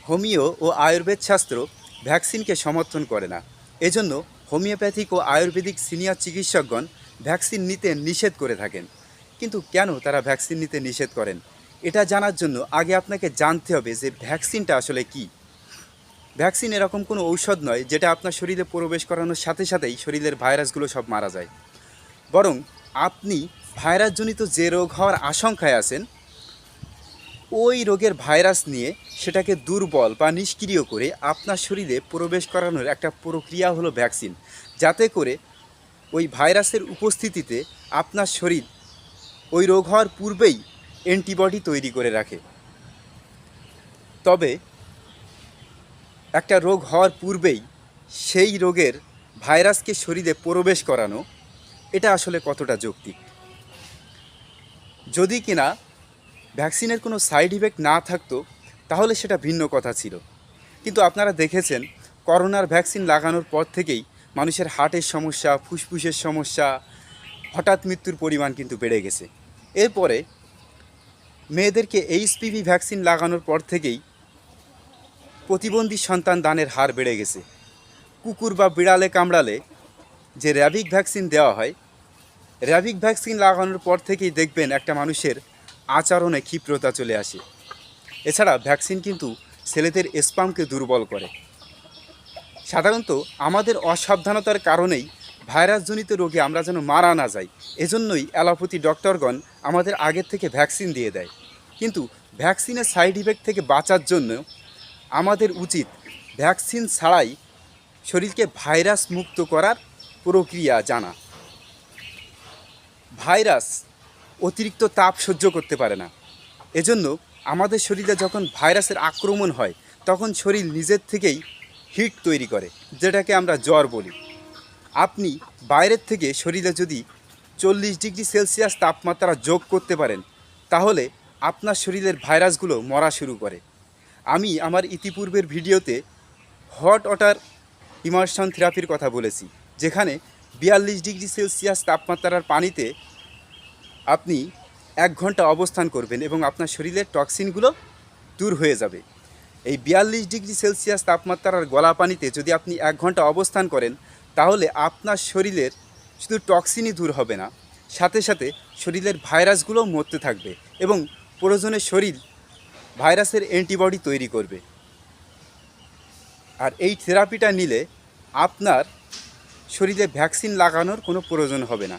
Homeo ও আয়ুর্বেদ শাস্ত্র ভ্যাকসিনকে সমর্থন করে না। এজন্য হোমিওপ্যাথিক ও আয়ুর্বেদিক সিনিয়র চিকিৎসকগণ ভ্যাকসিন নিতে নিষেধ করে থাকেন। কিন্তু কেন তারা ভ্যাকসিন নিতে নিষেধ করেন? এটা জানার জন্য আগে আপনাকে জানতে হবে যে ভ্যাকসিনটা আসলে কী। ভ্যাকসিন এরকম কোনো ঔষধ নয় যেটা আপনার শরীরে প্রবেশ করানোর সাথে সাথেই শরীরের ভাইরাসগুলো সব মারা যায়। বরং আপনি ভাইরাসজনিত যে রোগ হওয়ার আশঙ্কায় আছেন, ওই রোগের ভাইরাস নিয়ে সেটাকে দুর্বল বা নিষ্ক্রিয় করে আপনার শরীরে প্রবেশ করানোর একটা প্রক্রিয়া হলো ভ্যাকসিন, যাতে করে ওই ভাইরাসের উপস্থিতিতে আপনার শরীর ওই রোগ হওয়ার পূর্বেই অ্যান্টিবডি তৈরি করে রাখে। তবে একটা রোগ হওয়ার পূর্বেই সেই রোগের ভাইরাসকে শরীরে প্রবেশ করানো, এটা আসলে কতটা যৌক্তিক? যদি কিনা ভ্যাকসিনের কোনো সাইড ইফেক্ট না থাকতো তাহলে সেটা ভিন্ন কথা ছিল। কিন্তু আপনারা দেখেছেন করোনার ভ্যাকসিন লাগানোর পর থেকেই মানুষের হার্টের সমস্যা, ফুসফুসের সমস্যা, হঠাৎ মৃত্যুর পরিমাণ কিন্তু বেড়ে গেছে। এরপরে মেয়েদেরকে এইচপিভি ভ্যাকসিন লাগানোর পর থেকেই প্রতিবন্ধী সন্তান দানের হার বেড়ে গেছে। কুকুর বা বিড়ালে কামড়ালে যে র্যাবিক ভ্যাকসিন দেওয়া হয়, র্যাবিক ভ্যাকসিন লাগানোর পর থেকেই দেখবেন একটা মানুষের আচরণে ক্ষিপ্রতা চলে আসে। এছাড়া ভ্যাকসিন কিন্তু ছেলেদের স্পামকে দুর্বল করে। সাধারণত আমাদের অসাবধানতার কারণেই ভাইরাসজনিত রোগে আমরা যেন মারা না যাই, এজন্যই অ্যালোপ্যাথি ডক্টরগণ আমাদের আগের থেকে ভ্যাকসিন দিয়ে দেয়। কিন্তু ভ্যাকসিনের সাইড ইফেক্ট থেকে বাঁচার জন্য আমাদের উচিত ভ্যাকসিন ছাড়াই শরীরকে ভাইরাস মুক্ত করার প্রক্রিয়া জানা। ভাইরাস অতিরিক্ত তাপ সহ্য করতে পারে না। এজন্য আমাদের শরীরে যখন ভাইরাসের আক্রমণ হয় তখন শরীর নিজের থেকেই হিট তৈরি করে, যেটাকে আমরা জ্বর বলি। আপনি বাইরের থেকে শরীরে যদি 40 ডিগ্রি সেলসিয়াস তাপমাত্রা যোগ করতে পারেন তাহলে আপনার শরীরের ভাইরাসগুলো মরা শুরু করে। আমি আমার ইতিপূর্বের ভিডিওতে হট ওয়াটার ইমার্শন থেরাপির কথা বলেছি, যেখানে 42 ডিগ্রি সেলসিয়াস তাপমাত্রার পানিতে আপনি 1 ঘন্টা অবস্থান করবেন এবং আপনার শরীরের টক্সিনগুলো দূর হয়ে যাবে। এই 42 ডিগ্রি সেলসিয়াস তাপমাত্রার গলা পানিতে যদি আপনি 1 ঘন্টা অবস্থান করেন তাহলে আপনার শরীরের শুধু টক্সিনই দূর হবে না, সাথে সাথে শরীরের ভাইরাসগুলোও মরতে থাকবে এবং প্রয়োজনে শরীর ভাইরাসের অ্যান্টিবডি তৈরি করবে। আর এই থেরাপিটা নিলে আপনার শরীরে ভ্যাকসিন লাগানোর কোনো প্রয়োজন হবে না।